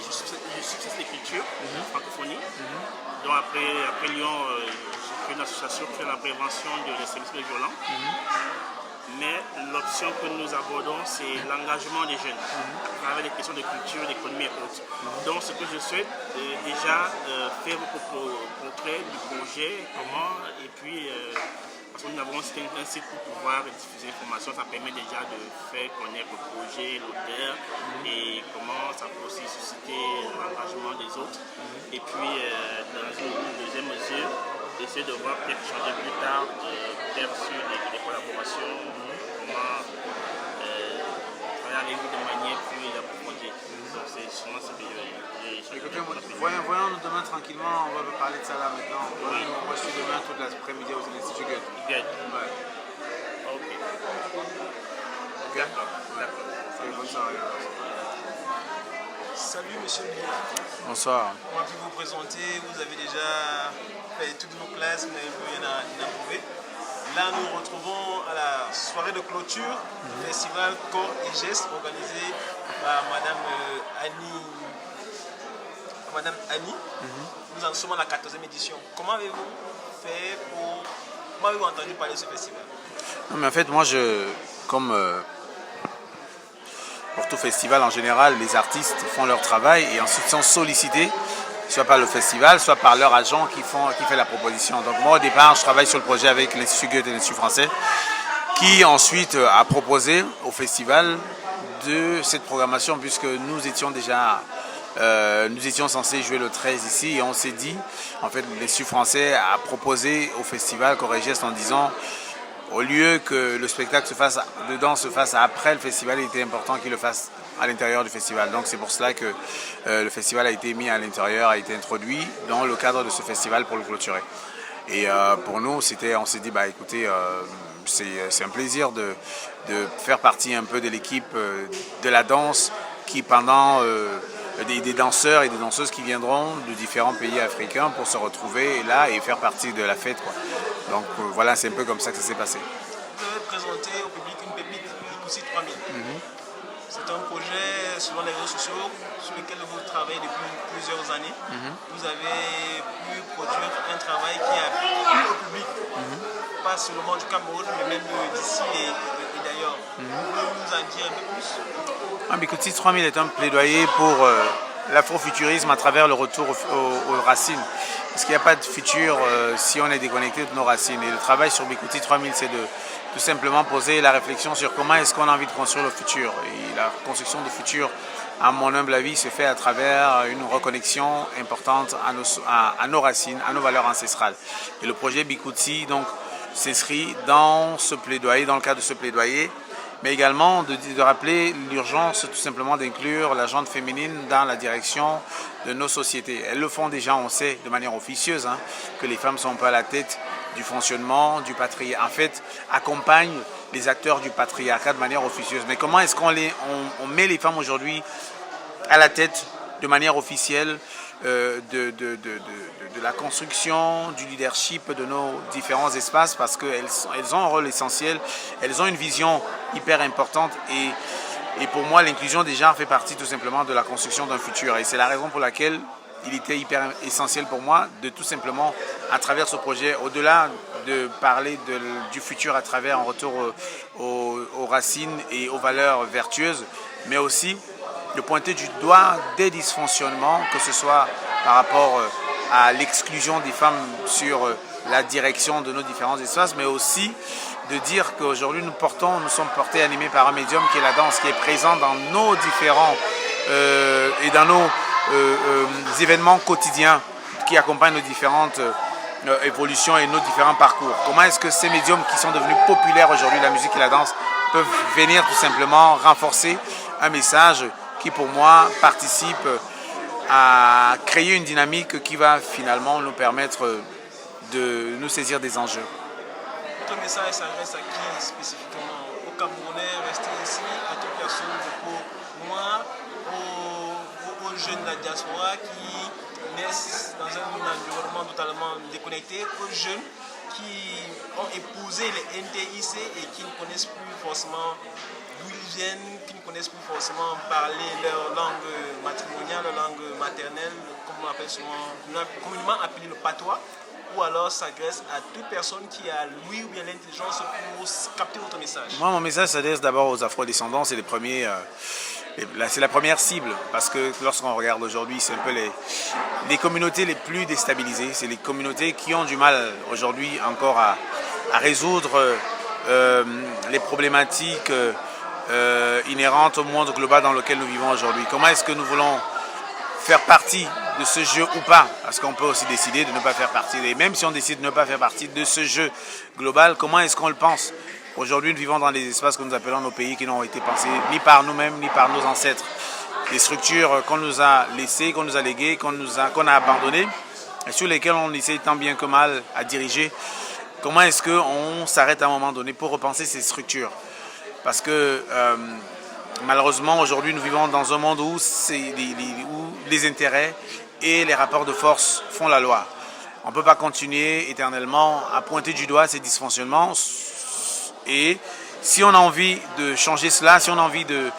je succès des cultures, francophonie. Donc après Lyon, j'ai créé une association qui fait la prévention de l'extrémisme violent. Mais l'option que nous abordons, c'est l'engagement des jeunes à travers les questions de culture, d'économie et autres. Donc ce que je souhaite, déjà faire beaucoup près du projet, comment, et puis parce que nous avons un site pour pouvoir diffuser l'information, ça permet déjà de faire connaître le projet, l'auteur, et comment ça peut aussi susciter l'engagement des autres. Et puis dans une deuxième mesure, essayer de voir peut-être changer plus tard, peut-être sur des collaborations, comment travailler de manière plus approfondie. Donc c'est sûrement ce que Écoutez, voyons-nous demain tranquillement, on va parler de ça là maintenant. Oui. Moi je suis demain toute l'après-midi aux Institut Goethe. Goethe. Ouais. Ok. D'accord. C'est bonne soirée. Salut monsieur le maire. Bonsoir. On va vous présenter, vous avez déjà fait toutes vos classes, mais rien à prouver. Là, nous nous retrouvons à la soirée de clôture du festival Corps et Gestes organisé par Madame Annie. Nous en sommes à la 14e édition. Comment avez-vous fait Comment avez-vous entendu parler de ce festival? Non, mais en fait, moi, comme pour tout festival en général, les artistes font leur travail et ensuite sont sollicités, soit par le festival, soit par leur agent qui fait la proposition. Donc moi, au départ, je travaille sur le projet avec l'Institut Goethe et l'Institut français, qui ensuite a proposé au festival de cette programmation, puisque nous étions censés jouer le 13 ici, et on s'est dit, en fait, l'Institut français a proposé au festival Corps et Gestes en disant, au lieu que le spectacle se fasse après le festival, il était important qu'il le fasse à l'intérieur du festival. Donc c'est pour cela que le festival a été mis à l'intérieur, a été introduit dans le cadre de ce festival pour le clôturer. Et pour nous, on s'est dit, bah écoutez, c'est un plaisir de faire partie un peu de l'équipe de la danse qui pendant des danseurs et des danseuses qui viendront de différents pays africains pour se retrouver là et faire partie de la fête, quoi. Donc voilà, c'est un peu comme ça que ça s'est passé. Vous avez présenté au public une pépite, Bikoussi 3000. C'est un projet selon les réseaux sociaux sur lequel vous travaillez depuis plusieurs années. Vous avez pu produire un travail qui a plu au public, pas seulement du Cameroun, mais même d'ici et d'ailleurs. Vous pouvez nous en dire un peu plus? Bikoussi 3000 est un plaidoyer pour l'afrofuturisme à travers le retour aux racines. Parce qu'il n'y a pas de futur si on est déconnecté de nos racines. Et le travail sur Bikoussi 3000, c'est de tout simplement poser la réflexion sur comment est-ce qu'on a envie de construire le futur. Et la construction du futur, à mon humble avis, se fait à travers une reconnexion importante à nos racines, à nos valeurs ancestrales. Et le projet Bikoussi donc s'inscrit dans ce plaidoyer, dans le cadre de ce plaidoyer, mais également de rappeler l'urgence tout simplement d'inclure la gente féminine dans la direction de nos sociétés. Elles le font déjà, on sait, de manière officieuse, que les femmes sont un peu à la tête du fonctionnement du patriarcat, en fait, accompagnent les acteurs du patriarcat de manière officieuse. Mais comment est-ce qu'on met les femmes aujourd'hui à la tête de manière officielle de la construction, du leadership de nos différents espaces, parce qu'elles ont un rôle essentiel, elles ont une vision hyper importante et pour moi l'inclusion des genres fait partie tout simplement de la construction d'un futur et c'est la raison pour laquelle il était hyper essentiel pour moi de tout simplement à travers ce projet, au-delà de parler du futur à travers un retour aux racines et aux valeurs vertueuses, mais aussi de pointer du doigt des dysfonctionnements, que ce soit par rapport à l'exclusion des femmes sur la direction de nos différents espaces, mais aussi de dire qu'aujourd'hui nous sommes portés, animés par un médium qui est la danse, qui est présent dans nos différents et dans nos événements quotidiens qui accompagnent nos différentes évolutions et nos différents parcours. Comment est-ce que ces médiums qui sont devenus populaires aujourd'hui, la musique et la danse, peuvent venir tout simplement renforcer un message qui pour moi participe à créer une dynamique qui va finalement nous permettre de nous saisir des enjeux. Votre message s'adresse à qui spécifiquement? Aux Camerounais restés ici, à toute personne de peau noire, aux jeunes de la diaspora qui naissent dans un environnement totalement déconnecté, aux jeunes qui ont épousé les NTIC et qui ne connaissent plus forcément d'où ils viennent, qui ne connaissent plus forcément parler leur langue matrimoniale, leur langue maternelle, comme on appelle souvent, communément appelé le patois, ou alors s'adresse à toute personne qui a l'ouïe ou bien l'intelligence pour capter votre message? Moi, mon message s'adresse d'abord aux afrodescendants, c'est c'est la première cible, parce que lorsqu'on regarde aujourd'hui, c'est un peu les communautés les plus déstabilisées, c'est les communautés qui ont du mal aujourd'hui encore à résoudre les problématiques inhérentes au monde global dans lequel nous vivons aujourd'hui. Comment est-ce que nous voulons faire partie de ce jeu ou pas? Parce qu'on peut aussi décider de ne pas faire partie. Et même si on décide de ne pas faire partie de ce jeu global, comment est-ce qu'on le pense? Aujourd'hui, nous vivons dans des espaces que nous appelons nos pays qui n'ont été pensés ni par nous-mêmes ni par nos ancêtres. Des structures qu'on nous a laissées, qu'on nous a léguées, qu'on a abandonnées et sur lesquelles on essaie tant bien que mal à diriger. Comment est-ce qu'on s'arrête à un moment donné pour repenser ces structures? Parce que malheureusement, aujourd'hui, nous vivons dans un monde où les intérêts et les rapports de force font la loi. On ne peut pas continuer éternellement à pointer du doigt ces dysfonctionnements. Et si on a envie de changer cela, si on a envie de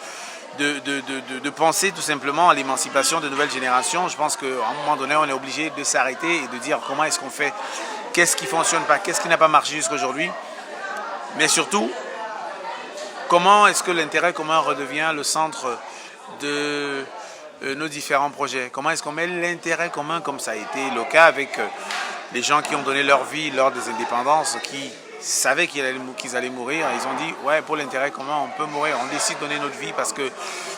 penser tout simplement à l'émancipation de nouvelles générations, je pense qu'à un moment donné, on est obligé de s'arrêter et de dire comment est-ce qu'on fait, qu'est-ce qui ne fonctionne pas, qu'est-ce qui n'a pas marché jusqu'à aujourd'hui. Mais surtout, comment est-ce que l'intérêt commun redevient le centre de nos différents projets? Comment est-ce qu'on met l'intérêt commun, comme ça a été le cas avec les gens qui ont donné leur vie lors des indépendances, qui savaient qu'ils allaient mourir. Ils ont dit, ouais, pour l'intérêt commun, on peut mourir. On décide de donner notre vie parce que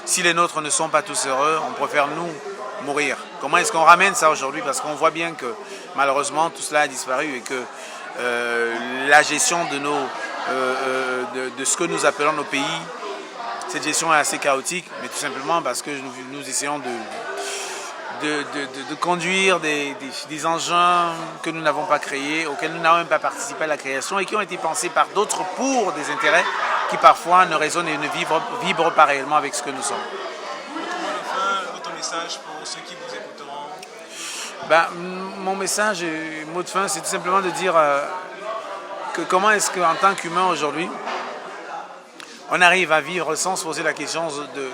si les nôtres ne sont pas tous heureux, on préfère nous mourir. Comment est-ce qu'on ramène ça aujourd'hui? Parce qu'on voit bien que malheureusement, tout cela a disparu et que la gestion de de ce que nous appelons nos pays, cette gestion est assez chaotique, mais tout simplement parce que nous essayons de conduire des engins que nous n'avons pas créés, auxquels nous n'avons même pas participé à la création et qui ont été pensés par d'autres pour des intérêts qui parfois ne résonnent et ne vibrent pas réellement avec ce que nous sommes. Votre message pour ceux qui vous écouteront? Mon message, mot de fin, c'est tout simplement de dire que comment est-ce qu'en tant qu'humain aujourd'hui, on arrive à vivre sans se poser la question de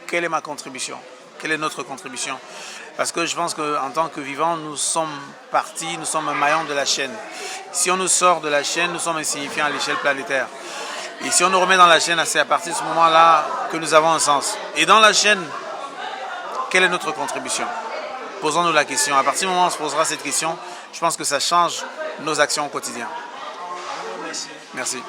quelle est ma contribution, quelle est notre contribution. Parce que je pense qu'en tant que vivants, nous sommes partis, nous sommes un maillon de la chaîne. Si on nous sort de la chaîne, nous sommes insignifiants à l'échelle planétaire. Et si on nous remet dans la chaîne, c'est à partir de ce moment-là que nous avons un sens. Et dans la chaîne, quelle est notre contribution? Posons-nous la question. À partir du moment où on se posera cette question, je pense que ça change nos actions au quotidien. Merci. Merci.